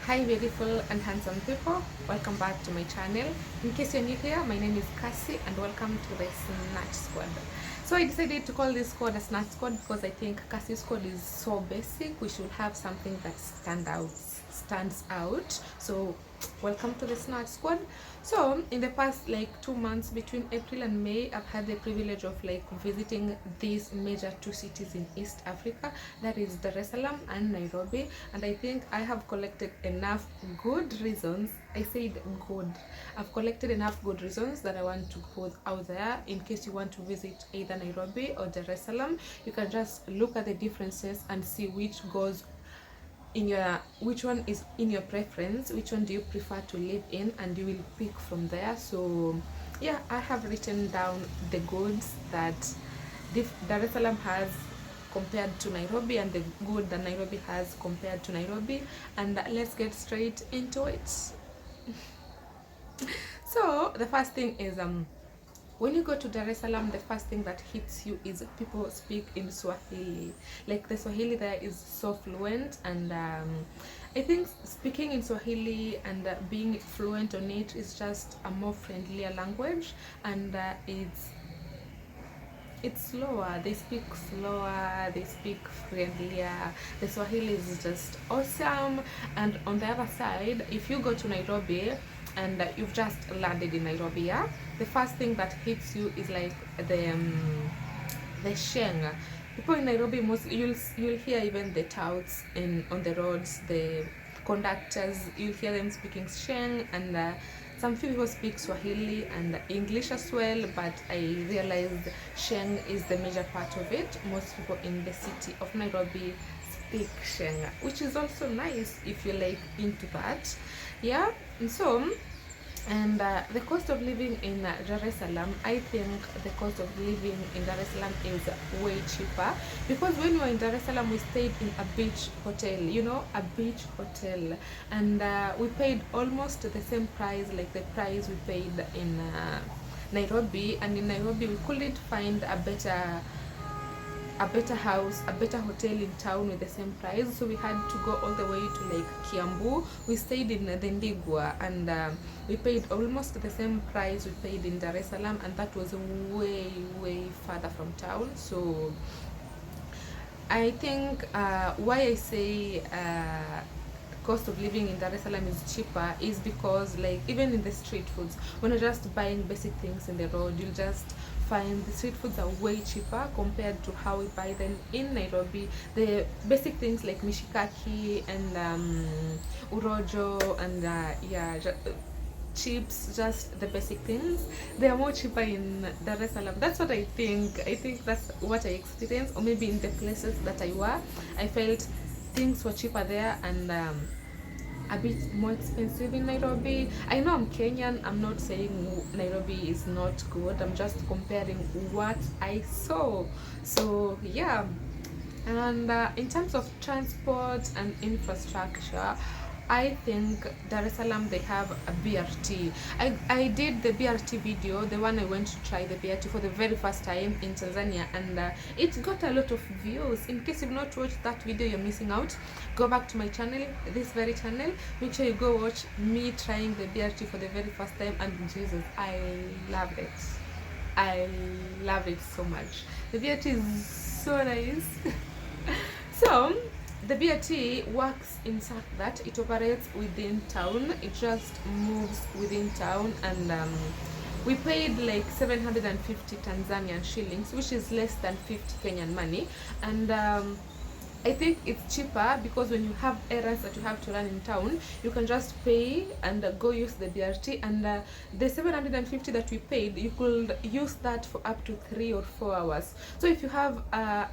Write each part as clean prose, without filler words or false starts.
Hi beautiful and handsome people, welcome back to my channel. In case you're new here, my name is Cassie and welcome to the Snatch Squad. So I decided to call this squad a Snatch Squad because I think Cassie's squad is so basic. We should have something that stands out. So welcome to the Snatch Squad. So in the past like 2 months between April and May, I've had the privilege of like visiting these major two cities in East Africa, that is Dar es Salaam and Nairobi, and I think I have collected enough good reasons. I said good. I've collected enough good reasons that I want to put out there in case you want to visit either Nairobi or Dar es Salaam. You can just look at the differences and see which one is in your preference, which one do you prefer to live in, and you will pick from there. So yeah, I have written down the goods that Dar es Salaam has compared to Nairobi and the good that Nairobi has compared to Nairobi, and let's get straight into it. So the first thing is when you go to Dar es Salaam, the first thing that hits you is people speak in Swahili. Like the Swahili there is so fluent, and I think speaking in Swahili and being fluent on it is just a more friendlier language, and it's slower. They speak slower, they speak friendlier. The Swahili is just awesome. And on the other side, if you go to Nairobi and you've just landed in Nairobi, yeah, the first thing that hits you is like the sheng. People in Nairobi, mostly you'll hear even the touts in on the roads, the conductors, you'll hear them speaking sheng, and some few people speak Swahili and English as well, but I realized sheng is the major part of it. Most people in the city of Nairobi speak sheng, which is also nice if you're like into that. Yeah, and so and the cost of living in Dar es Salaam, I think the cost of living in Dar es Salaam is way cheaper, because when we were in Dar es Salaam, we stayed in a beach hotel, a beach hotel, and we paid almost the same price like the price we paid in Nairobi. And in Nairobi, we couldn't find a better house, a better hotel in town with the same price, so we had to go all the way to like Kiambu. We stayed in the Ndigwa, and we paid almost the same price we paid in Dar es Salaam, and that was way further from town. So I think why I say cost of living in Dar es Salaam is cheaper is because, like, even in the street foods, when you're just buying basic things in the road, you'll just find the street foods are way cheaper compared to how we buy them in Nairobi. The basic things like mishikaki and urojo and chips, just the basic things, they are more cheaper in Dar es Salaam. That's what I think. I think that's what I experienced, or maybe in the places that I were, I felt things were cheaper there and a bit more expensive in Nairobi. I know I'm Kenyan. I'm not saying Nairobi is not good. I'm just comparing what I saw. So yeah, and in terms of transport and infrastructure, I think Dar es Salaam, they have a BRT. I did the BRT video, the one I went to try the BRT for the very first time in Tanzania, and it got a lot of views. In case you've not watched that video, you're missing out. Go back to my channel, this very channel. Make sure you go watch me trying the BRT for the very first time, and Jesus, I loved it. I loved it so much. The BRT is so nice. So the BRT works in such that it operates within town. It just moves within town, and we paid like 750 Tanzanian shillings, which is less than 50 Kenyan money, and I think it's cheaper because when you have errands that you have to run in town, you can just pay and go use the BRT. And the 750 that we paid, you could use that for up to 3 or 4 hours. So if you have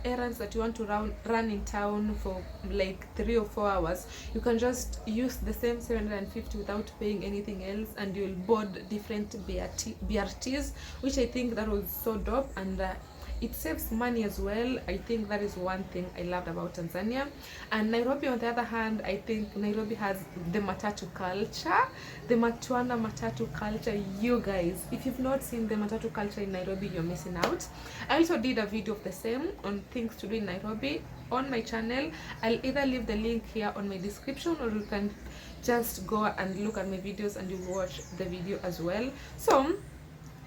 errands that you want to run in town for like 3 or 4 hours, you can just use the same 750 without paying anything else, and you'll board different BRTs, which I think that was so dope. And it saves money as well. I think that is one thing I loved about Tanzania. And Nairobi, on the other hand, I think Nairobi has the matatu culture, the Matwana matatu culture. You guys, if you've not seen the matatu culture in Nairobi, you're missing out. I also did a video of the same on things to do in Nairobi on my channel. I'll either leave the link here on my description, or you can just go and look at my videos and you watch the video as well. So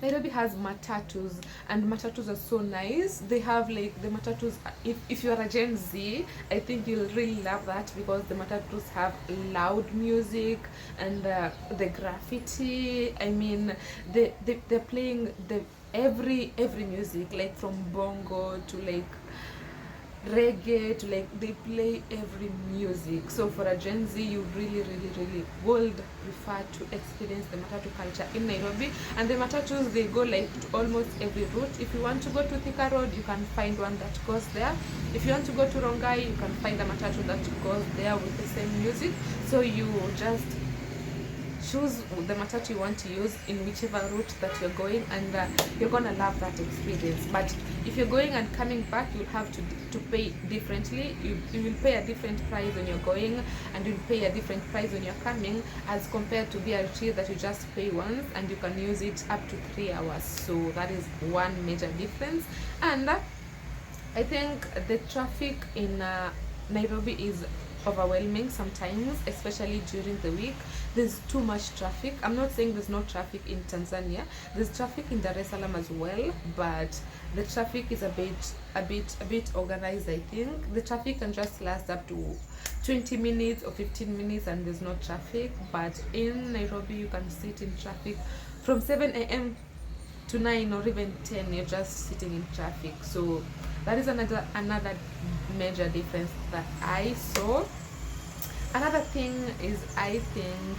Nairobi has matatus, and matatus are so nice. They have like the matatus, if you are a Gen Z, I think you'll really love that, because the matatus have loud music and the graffiti. I mean, they're playing every music, like from bongo to like reggae to like, they play every music. So for a Gen Z, you really would prefer to experience the matatu culture in Nairobi. And the matatus, they go like to almost every route. If you want to go to Thika Road, you can find one that goes there. If you want to go to Rongai, you can find a matatu that goes there with the same music. So you just choose the matatu you want to use in whichever route that you're going, and you're gonna love that experience. But if you're going and coming back, you'll have to pay differently. You will pay a different price when you're going, and you'll pay a different price when you're coming, as compared to BRT that you just pay once and you can use it up to 3 hours. So that is one major difference. And I think the traffic in Nairobi is overwhelming sometimes, especially during the week. There's too much traffic. I'm not saying there's no traffic in Tanzania. There's traffic in Dar es Salaam as well, but the traffic is a bit organized. I think the traffic can just last up to 20 minutes or 15 minutes and there's no traffic. But in Nairobi, you can sit in traffic from 7 a.m. to 9 or even 10. You're just sitting in traffic. So that is another major difference that I saw. Another thing is, I think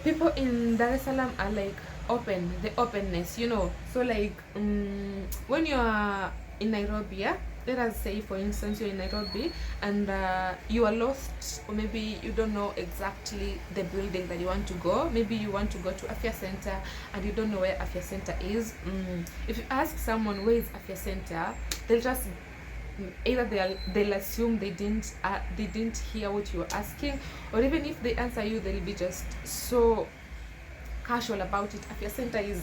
people in Dar es Salaam are like open, the openness, you know. So like when you are in Nairobi, yeah, let us say for instance you're in Nairobi and you are lost, or maybe you don't know exactly the building that you want to go. Maybe you want to go to Afya Center and you don't know where Afya Center is. If you ask someone where is Afya Center, they'll just either they'll assume they didn't hear what you're asking, or even if they answer you, they'll be just so casual about it. Afya Center is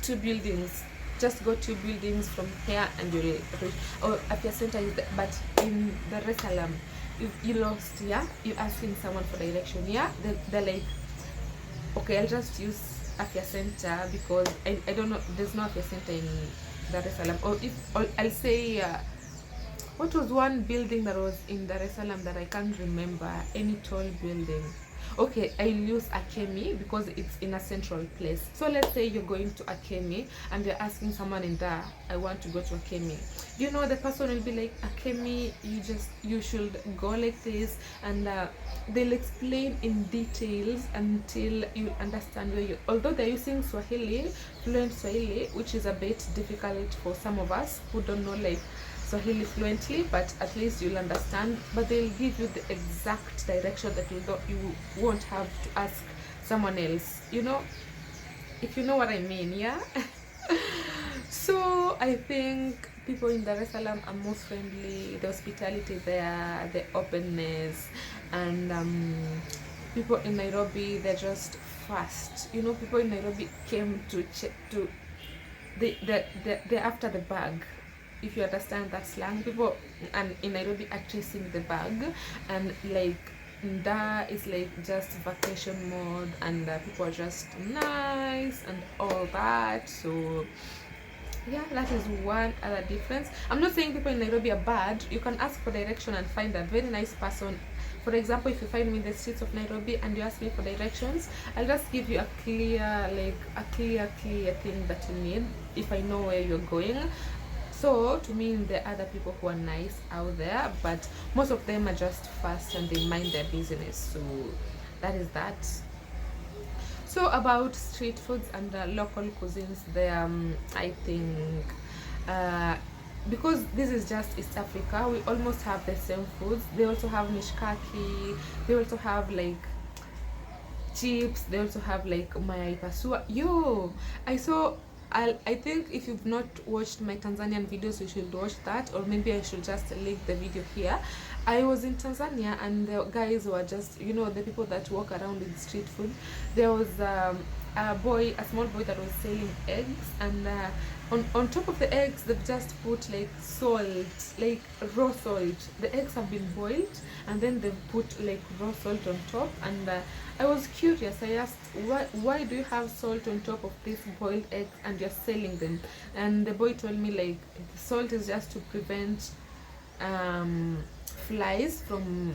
2 buildings, just go 2 buildings from here and you'll reach. Or Afya Center is but in Dar es Salaam, you lost, yeah, you're asking someone for direction, yeah, they're like, okay, I'll just use Afya Center because I don't know, there's no Afya Center in Dar es Salaam. Or I'll say what was one building that was in Dar es Salaam that I can't remember, any tall building. Okay, I'll use Akemi because it's in a central place. So let's say you're going to Akemi and you're asking someone in there, I want to go to Akemi. You know, the person will be like, Akemi, you should go like this, and they'll explain in details until you understand where you, although they're using Swahili, fluent Swahili, which is a bit difficult for some of us who don't know like Swahili fluently, but at least you'll understand. But they'll give you the exact direction that you won't have to ask someone else, you know, if you know what I mean, yeah. So I think people in Dar es Salaam are more friendly, the hospitality there, the openness, and people in Nairobi, they're just fast, you know. People in Nairobi came to check to they're after the bag, if you understand that slang. People and in Nairobi are chasing the bag, and like that is like just vacation mode, and people are just nice and all that. So yeah, that is one other difference. I'm not saying people in Nairobi are bad. You can ask for direction and find a very nice person. For example, if you find me in the streets of Nairobi and you ask me for directions, I'll just give you a clear thing that you need if I know where you're going. So to me, there are other people who are nice out there, but most of them are just fast and they mind their business. So that is that. So about street foods and local cuisines, there I think because this is just East Africa, we almost have the same foods. They also have mishkaki, they also have like chips, they also have like mayai pasua. Yo, I saw I think if you've not watched my Tanzanian videos, you should watch that, or maybe I should just link the video here. I was in Tanzania, and the guys were just, you know, the people that walk around with street food. There was a small boy that was selling eggs, and on top of the eggs, they've just put like salt, like raw salt. The eggs have been boiled, and then they've put like raw salt on top. And I was curious. I asked, why do you have salt on top of these boiled eggs and you're selling them? And the boy told me, like, salt is just to prevent flies from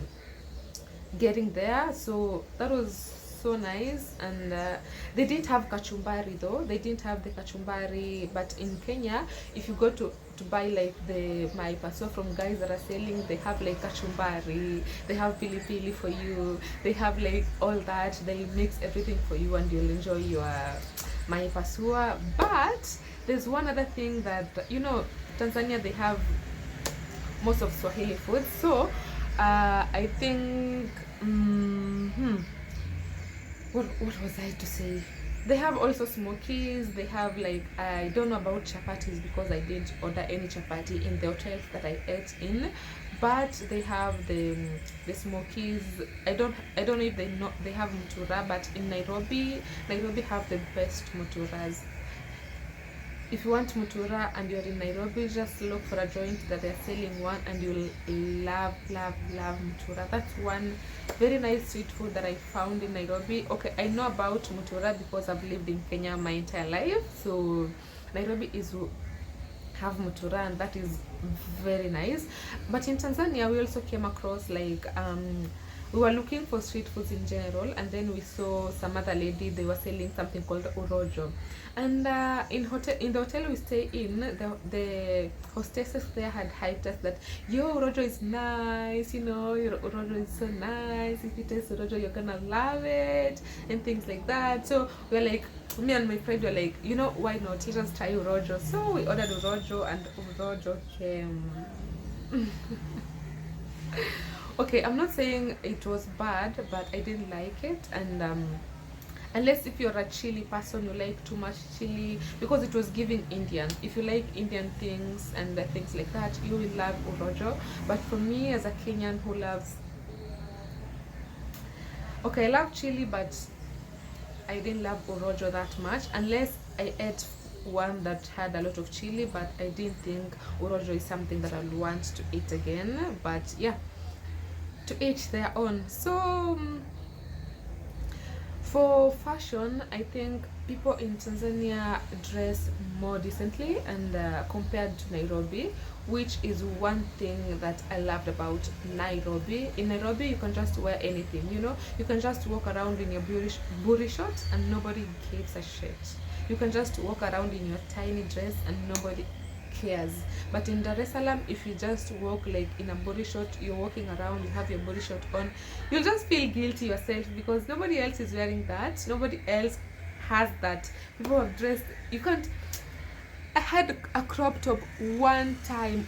getting there. So that was so nice. And they didn't have kachumbari though. They didn't have the kachumbari. But in Kenya, if you go to buy like the my pasua from guys that are selling, they have like kachumbari, they have pili pili for you, they have like all that. They mix everything for you, and you'll enjoy your my pasua. But there's one other thing that, you know, Tanzania, they have most of Swahili food. So I think what was I to say? They have also smokies. They have like, I don't know about chapatis because I didn't order any chapati in the hotels that I ate in, but they have the smokies. I don't know if they have mutura, but in Nairobi have the best muturas. If you want mutura and you're in Nairobi, just look for a joint that they're selling one, and you'll love mutura. That's one very nice street food that I found in Nairobi. Okay, I know about mutura because I've lived in Kenya my entire life, so Nairobi is have mutura, and that is very nice. But in Tanzania, we also came across like we were looking for street foods in general, and then we saw some other lady, they were selling something called urojo. And in the hotel we stay in, the hostesses there had hyped us that, yo, urojo is nice, you know, your urojo is so nice, if you taste urojo you're gonna love it, and things like that. So we're like, me and my friend were like, you know, why not, let us try urojo. So we ordered urojo, and urojo came. Okay, I'm not saying it was bad, but I didn't like it. And unless if you're a chili person, you like too much chili, because it was giving Indian. If you like Indian things and things like that, you will love urojo. But for me, as a Kenyan who loves, okay, I love chili, but I didn't love urojo that much, unless I ate one that had a lot of chili. But I didn't think urojo is something that I'll want to eat again. But yeah, to each their own. So for fashion, I think people in Tanzania dress more decently and compared to Nairobi, which is one thing that I loved about Nairobi. In Nairobi, you can just wear anything, you know, you can just walk around in your booty shorts and nobody gives a shit. You can just walk around in your tiny dress and nobody cares. But in Dar es Salaam, if you just walk like in a body short, you're walking around, you have your body short on, you'll just feel guilty yourself because nobody else is wearing that, nobody else has that. People have dressed, you can't. I had a crop top one time.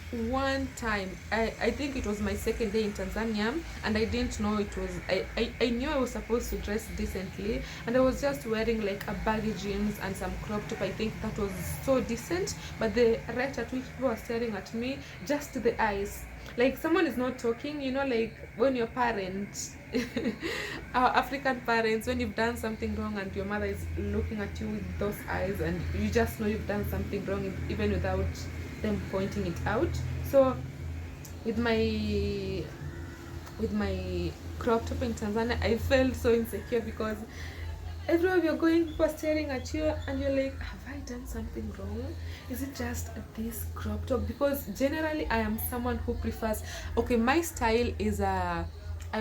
I think it was my second day in Tanzania, and I didn't know it was, I knew I was supposed to dress decently, and I was just wearing like a baggy jeans and some crop top. I think that was so decent, but the rate at which people were staring at me, just the eyes, like someone is not talking, you know, like when your parents our African parents, when you've done something wrong and your mother is looking at you with those eyes, and you just know you've done something wrong even without them pointing it out. So with my crop top in Tanzania, I felt so insecure because everywhere you're going, people are staring at you, and you're like, have I done something wrong? Is it just this crop top? Because generally I am someone who prefers, okay, my style is I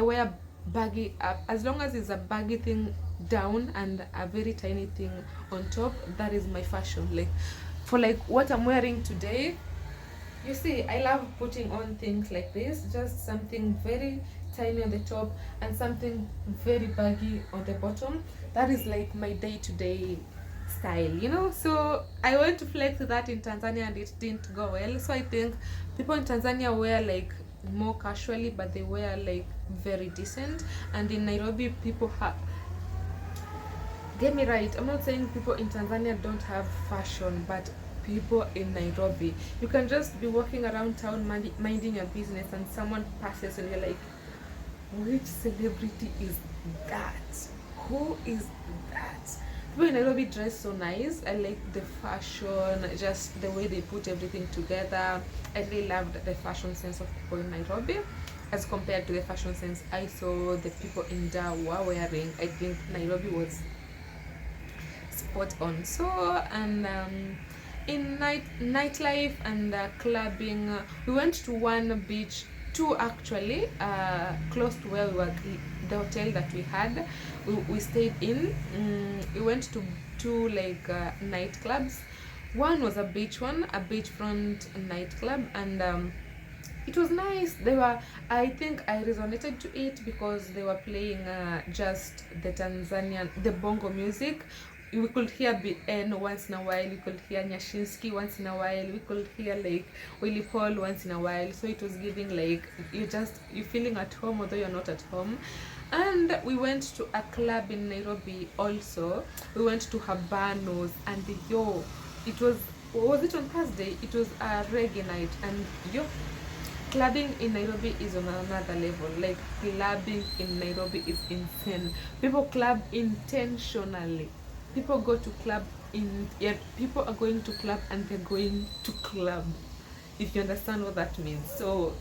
wear baggy up, as long as it's a baggy thing down and a very tiny thing on top. That is my fashion. Like for like what I'm wearing today, you see, I love putting on things like this, just something very tiny on the top and something very baggy on the bottom. That is like my day-to-day style, you know. So I went to flex that in Tanzania and it didn't go well. So I think people in Tanzania wear like more casually, but they wear like very decent. And in Nairobi, people get me right, I'm not saying people in Tanzania don't have fashion, but people in Nairobi, you can just be walking around town minding your business, and someone passes and you're like, which celebrity is that? Who is that? People in Nairobi dress so nice. I like the fashion, just the way they put everything together. I really loved the fashion sense of people in Nairobi as compared to the fashion sense I saw the people in Dar were wearing. I think Nairobi was spot on. So, and in nightlife and clubbing, we went to one beach, two actually, close to where we were, the hotel that we had. We stayed in. We went to two like nightclubs. One was a beachfront nightclub, and it was nice. They were, I think I resonated to it because they were playing just the bongo music. We could hear BN once in a while, we could hear Nyashinsky once in a while, we could hear like Willie Paul once in a while. So it was giving like you feeling at home although you're not at home. And we went to a club in Nairobi also. We went to Habanos, and it was it on Thursday? It was a reggae night, and clubbing in Nairobi is on another level. Like, clubbing in Nairobi is insane. People club intentionally. People go to club people are going to club and they're going to club, if you understand what that means. So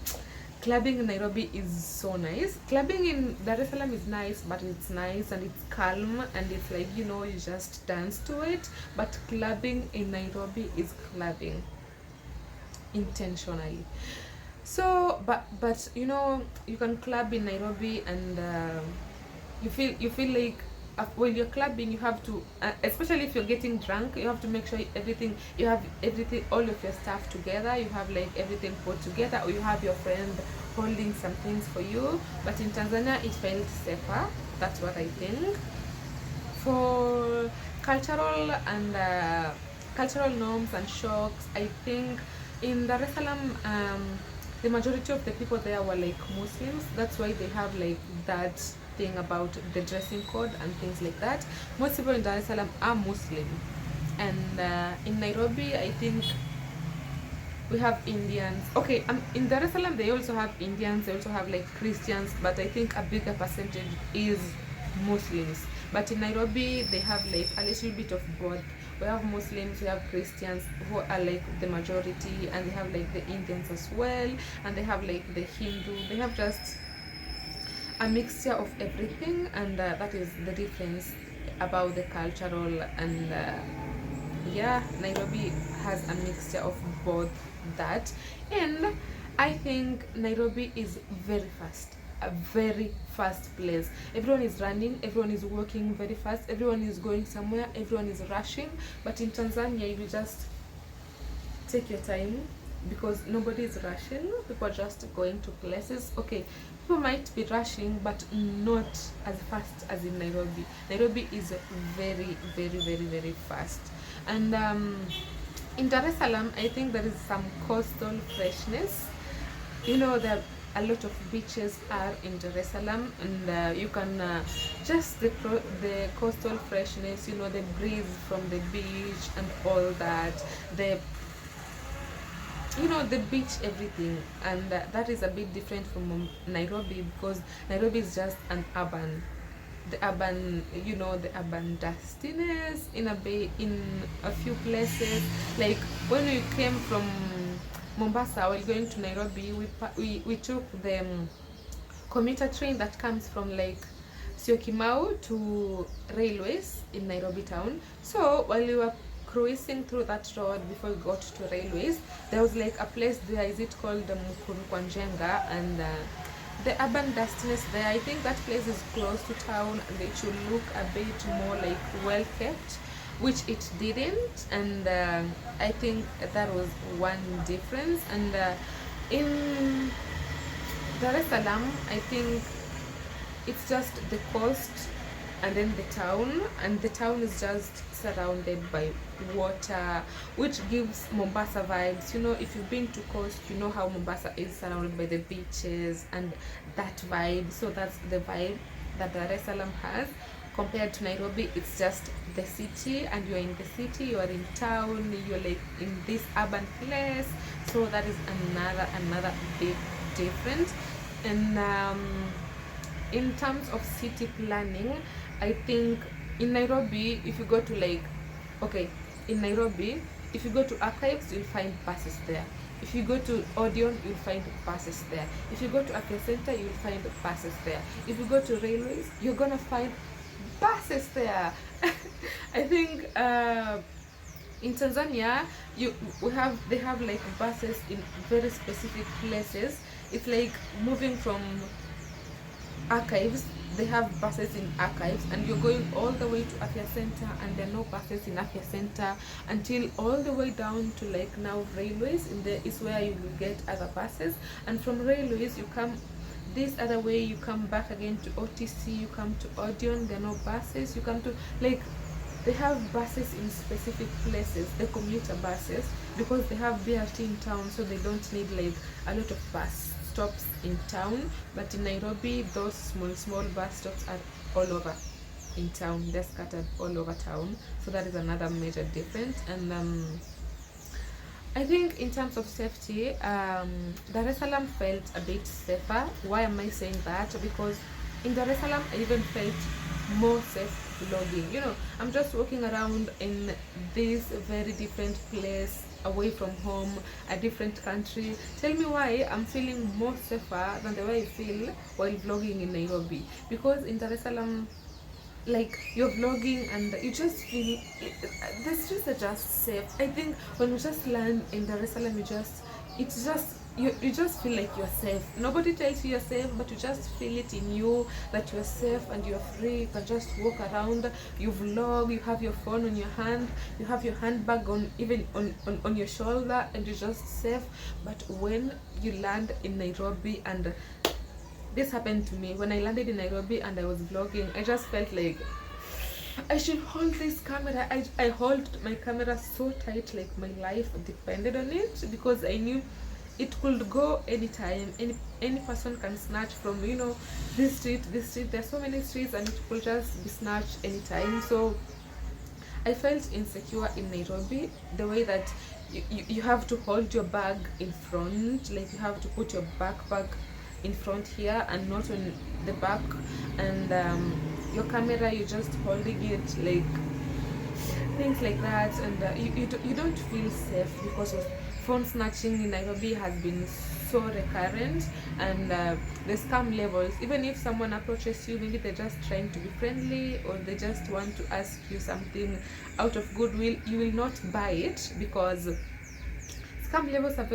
clubbing in Nairobi is so nice. Clubbing in Dar es Salaam is nice, but it's nice and it's calm and it's like, you just dance to it. But clubbing in Nairobi is clubbing intentionally. So but you can club in Nairobi and you feel like when you're clubbing, you have to, especially if you're getting drunk, you have to make sure you have everything, all of your stuff together. You have like everything put together, or you have your friend holding some things for you. But in Tanzania, it felt safer. That's what I think. For cultural norms and shocks, I think in Dar es Salaam, the majority of the people there were like Muslims. That's why they have like that thing about the dressing code and things like that. Most people in Dar es Salaam are Muslim, and in Nairobi, I think we have Indians. Okay, in Dar es Salaam they also have Indians. They also have like Christians, but I think a bigger percentage is Muslims. But in Nairobi, they have like a little bit of both. We have Muslims, we have Christians who are like the majority, and they have like the Indians as well, and they have like the Hindu. They have just a mixture of everything, and that is the difference about the cultural. And Nairobi has a mixture of both that. And I think Nairobi is very fast, a very fast place. Everyone is running, everyone is walking very fast, everyone is going somewhere, everyone is rushing. But in Tanzania, you just take your time because nobody is rushing. People are just going to places. Okay, people might be rushing, but not as fast as in Nairobi. Nairobi is very, very, very, very fast. And in Dar es Salaam, I think there is some coastal freshness. There a lot of beaches are in Dar es Salaam, and you can just the coastal freshness, the breeze from the beach and all that, the beach, everything. And that is a bit different from Nairobi, because Nairobi is just the urban dustiness in a few places. Like when we came from Mombasa while going to Nairobi, we took the commuter train that comes from like Syokimau to railways in Nairobi town. So while we were cruising through that road before we got to railways, there was like a place there, is it called Mkurukwanjenga, and the urban dustiness there, I think that place is close to town and it should look a bit more like well kept, which it didn't. And I think that was one difference. And in Dar es Salaam, I think it's just the coast and then the town, and the town is just surrounded by water, which gives Mombasa vibes. If you've been to coast, you know how Mombasa is surrounded by the beaches and that vibe. So that's the vibe that Dar es Salaam has. compared to Nairobi. It's just the city, and you're in the city, you are in town, you're like in this urban place. So that is another big difference. And in terms of city planning, I think in Nairobi, if you go to like, okay, in Nairobi, if you go to archives, you'll find buses there. If you go to Odeon, you'll find buses there. If you go to Afya Center, you'll find buses there. If you go to railways, you're gonna find buses there. I think in Tanzania, they have like buses in very specific places. It's like moving from archives. They have buses in archives, and you're going all the way to Afya Center, and there are no buses in Afya Center until all the way down to like now railways. In there is where you will get other buses, and from railways you come this other way, you come back again to OTC, you come to Odeon, there are no buses, you come to like, they have buses in specific places, the commuter buses, because they have BRT in town, so they don't need like a lot of bus stops in town. But in Nairobi, those small bus stops are all over in town. They're scattered all over town. So that is another major difference. And I think in terms of safety, Dar es Salaam felt a bit safer. Why am I saying that? Because in Dar es Salaam, I even felt more safe vlogging. You know, I'm just walking around in this very different place, away from home, a different country. Tell me why I'm feeling more safer than the way I feel while vlogging in Nairobi. Because in Dar es Salaam, like, you're vlogging and you just feel the streets are just safe. I think when you just land in Dar es Salaam, you just feel like you're safe. Nobody tells you you're safe, but you just feel it in you that you're safe and you're free. You can just walk around, you vlog, you have your phone on your hand, you have your handbag on your shoulder, and you're just safe. But when you land in Nairobi, and this happened to me when I landed in Nairobi and I was vlogging, I just felt like I should hold this camera. I hold my camera so tight, like my life depended on it, because I knew it could go anytime. Any person can snatch from, you know, this street. There's so many streets, and it could just be snatched anytime. So I felt insecure in Nairobi, the way that you have to hold your bag in front, like you have to put your backpack in front here and not on the back, and your camera, you're just holding it, like things like that. And you don't feel safe because of phone snatching in Nairobi has been so recurrent. And the scam levels, even if someone approaches you, maybe they're just trying to be friendly, or they just want to ask you something out of goodwill, you will not buy it, because scam levels are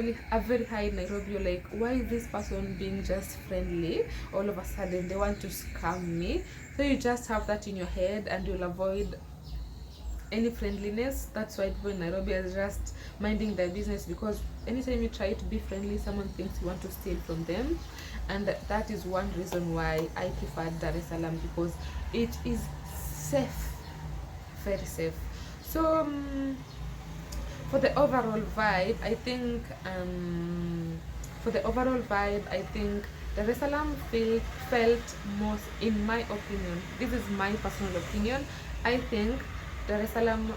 very high in Nairobi. You're like, why is this person being just friendly? All of a sudden they want to scam me. So you just have that in your head, and you'll avoid any friendliness. That's why people in Nairobi are just minding their business, because anytime you try to be friendly, someone thinks you want to steal from them. And that is one reason why I prefer Dar es Salaam, because it is safe, very safe. So for the overall vibe, I think Dar es Salaam felt most, in my opinion, this is my personal opinion, I think Dar es Salaam.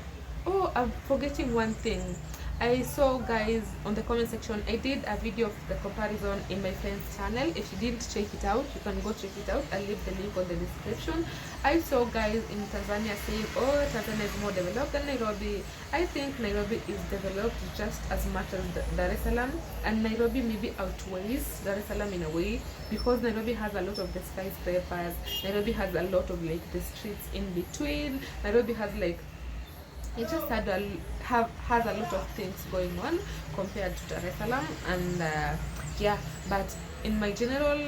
Oh, I'm forgetting one thing. I saw, guys, on the comment section, I did a video of the comparison in my friend's channel. If you didn't check it out, you can go check it out. I'll leave the link on the description. I saw guys in Tanzania saying, oh, Tanzania is more developed than Nairobi. I think Nairobi is developed just as much as Dar es Salaam, and Nairobi maybe outweighs Dar es Salaam in a way, because Nairobi has a lot of the skyscrapers. Nairobi has a lot of like the streets in between. Nairobi has like, it just has a lot of things going on compared to Dar es Salaam. And yeah, but in my general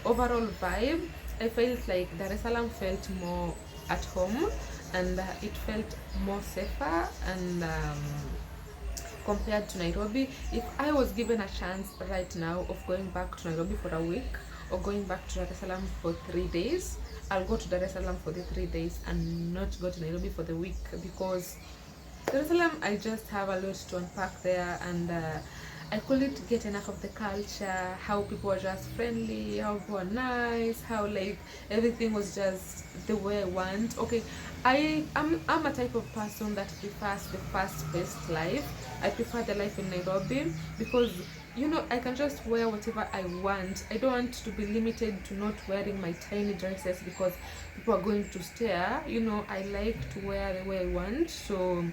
overall vibe, I felt like Dar es Salaam felt more at home, and it felt more safer, and compared to Nairobi. If I was given a chance right now of going back to Nairobi for a week, or going back to Dar es Salaam for 3 days, I'll go to Dar es Salaam for the 3 days and not go to Nairobi for the week, because Dar es Salaam, I just have a lot to unpack there, and I couldn't get enough of the culture, how people are just friendly, how people are nice, how like everything was just the way I want. Okay, I'm a type of person that prefers the fast-paced life. I prefer the life in Nairobi because I can just wear whatever I want. I don't want to be limited to not wearing my tiny dresses because people are going to stare. I like to wear the way I want. So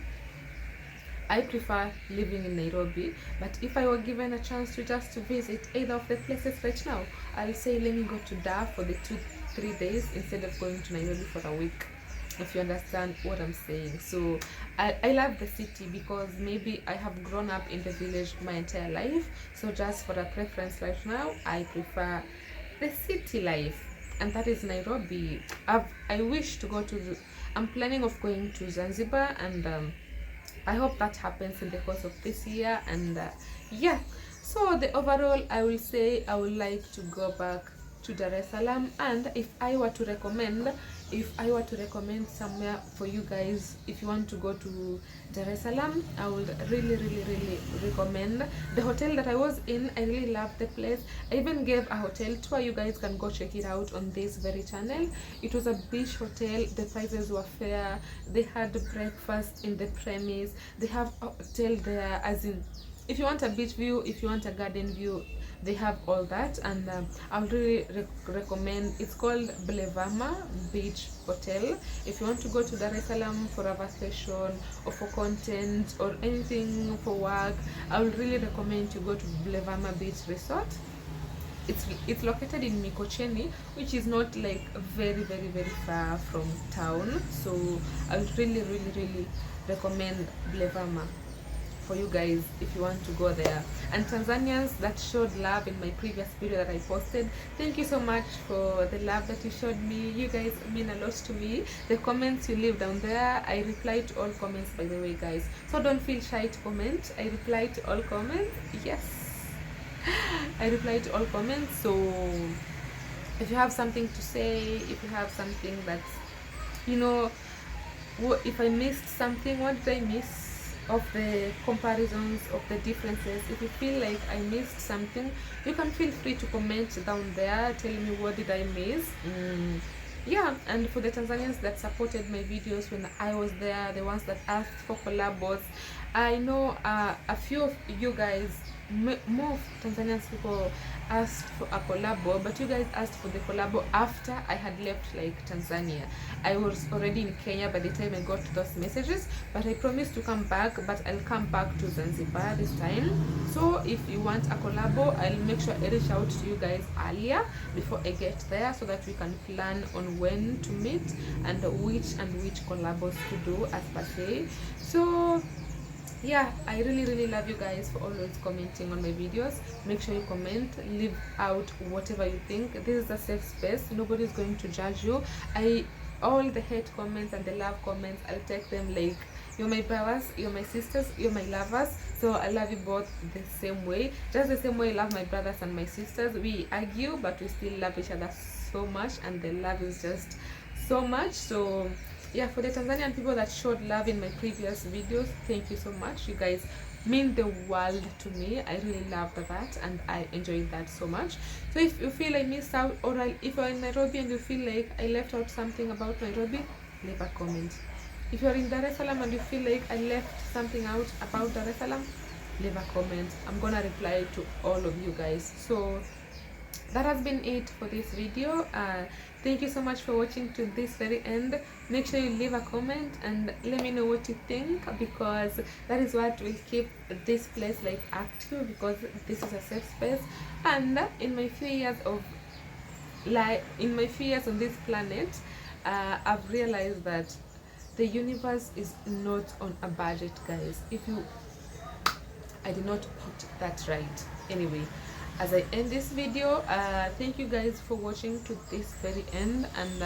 I prefer living in Nairobi, but if I were given a chance to just to visit either of the places right now, I'll say let me go to Dar for the 2-3 days instead of going to Nairobi for a week, if you understand what I'm saying. So I love the city because maybe I have grown up in the village my entire life. So just for a preference right now, I prefer the city life, and that is Nairobi. I wish to go to. I'm planning of going to Zanzibar, and I hope that happens in the course of this year. And yeah, so the overall, I will say I would like to go back to Dar es Salaam. And if I were to recommend somewhere for you guys, if you want to go to Dar es Salaam, I would really recommend the hotel that I was in. I really loved the place. I even gave a hotel tour. You guys can go check it out on this very channel. It was a beach hotel. The prices were fair. They had breakfast in the premise. They have a hotel there, as in if you want a beach view, if you want a garden view, they have all that. And I'll really recommend. It's called Blevama Beach Hotel. If you want to go to Dar es Salaam for a vacation or for content or anything for work, I would really recommend you go to Blevama Beach Resort. It's located in Mikocheni, which is not like very far from town. So I would really recommend Blevama for you guys if you want to go there. And Tanzanians that showed love in my previous video that I posted, thank you so much for the love that you showed me. You guys mean a lot to me. The comments you leave down there, I reply to all comments, by the way, guys, so don't feel shy to comment. I reply to all comments. Yes, I reply to all comments. So if you have something to say, if you have something that's, if I missed something, what did I miss of the comparisons, of the differences, if you feel like I missed something, you can feel free to comment down there telling me what did I miss. Yeah, and for the Tanzanians that supported my videos when I was there, the ones that asked for collabos, I know a few of you guys, more Tanzanians people asked for a collabo, but you guys asked for the collabo after I had left like Tanzania. I was already in Kenya by the time I got those messages, but I promised to come back, but I'll come back to Zanzibar this time. So if you want a collabo, I'll make sure I reach out to you guys earlier before I get there so that we can plan on when to meet and which collabos to do as per se. So yeah, I really love you guys for always commenting on my videos. Make sure you comment, leave out whatever you think. This is a safe space. Nobody's going to judge you. All the hate comments and the love comments, I'll take them like you're my brothers, you're my sisters, you're my lovers. So I love you both the same way, just the same way I love my brothers and my sisters. We argue, but we still love each other so much, and the love is just so much. So yeah, for the Tanzanian people that showed love in my previous videos, thank you so much. You guys mean the world to me. I really loved that and I enjoyed that so much. So if you feel I missed out, or if you're in Nairobi and you feel like I left out something about Nairobi, leave a comment. If you're in Dar es Salaam and you feel like I left something out about Dar es Salaam, leave a comment. I'm gonna reply to all of you guys. So that has been it for this video. Thank you so much for watching to this very end. Make sure you leave a comment and let me know what you think, because that is what will keep this place like active, because this is a safe space. And in my few years on this planet, I've realized that the universe is not on a budget, guys. I did not put that right. Anyway, as I end this video, thank you guys for watching to this very end, and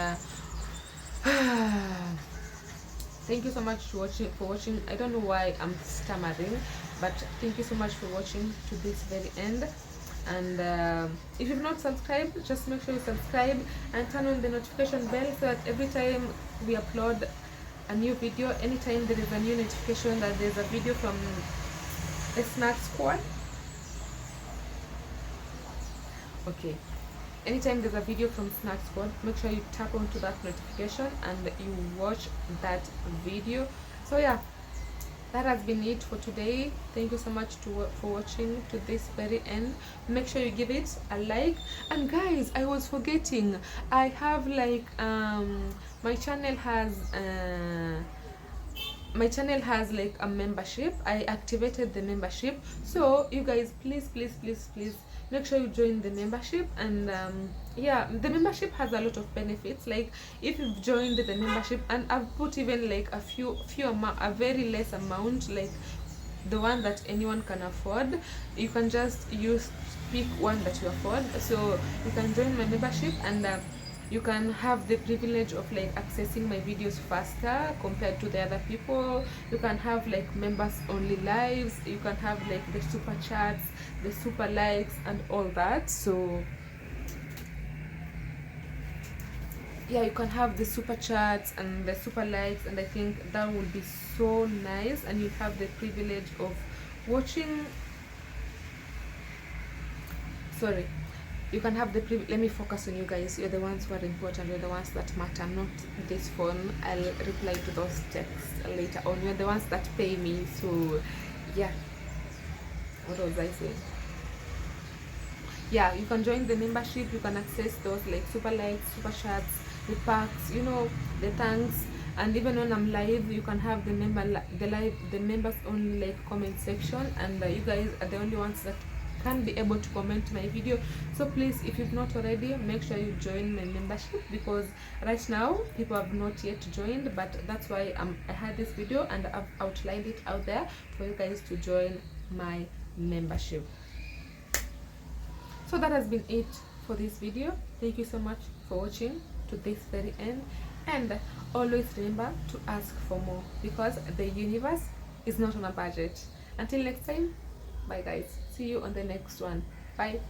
thank you so much for watching. I don't know why I'm stammering, but thank you so much for watching to this very end. And if you've not subscribed, just make sure you subscribe and turn on the notification bell so that every time we upload a new video, anytime there is a new notification that there's a video from the Snack Squad, Okay, anytime there's a video from Snack Squad, make sure you tap onto that notification and you watch that video. So yeah, that has been it for today. Thank you so much for watching to this very end. Make sure you give it a like. And guys, I was forgetting, I have like my channel has like a membership. I activated the membership, so you guys, please make sure you join the membership. And yeah, the membership has a lot of benefits. Like if you've joined the membership, and I've put even like a very less amount, like the one that anyone can afford. You can just pick one that you afford. So you can join my membership, and you can have the privilege of like accessing my videos faster compared to the other people. You can have like members only lives, you can have like the super chats, the super likes, and all that. So yeah, you can have the super chats and the super likes, and I think that would be so nice. And you have the privilege of watching, sorry, you can have the let me focus on you guys. You're the ones who are important, you're the ones that matter, not this phone. I'll reply to those texts later on. You're the ones that pay me. So yeah, what was I saying? Yeah, you can join the membership. You can access those like super likes, super chats, the perks, you know, the thanks. And even when I'm live, you can have the members only like comment section. And you guys are the only ones that can be able to comment my video. So please, if you've not already, make sure you join my membership, because right now people have not yet joined. But that's why I had this video and I've outlined it out there for you guys to join my membership. So that has been it for this video. Thank you so much for watching to this very end, and always remember to ask for more, because the universe is not on a budget. Until next time, bye guys, see you on the next one. Bye.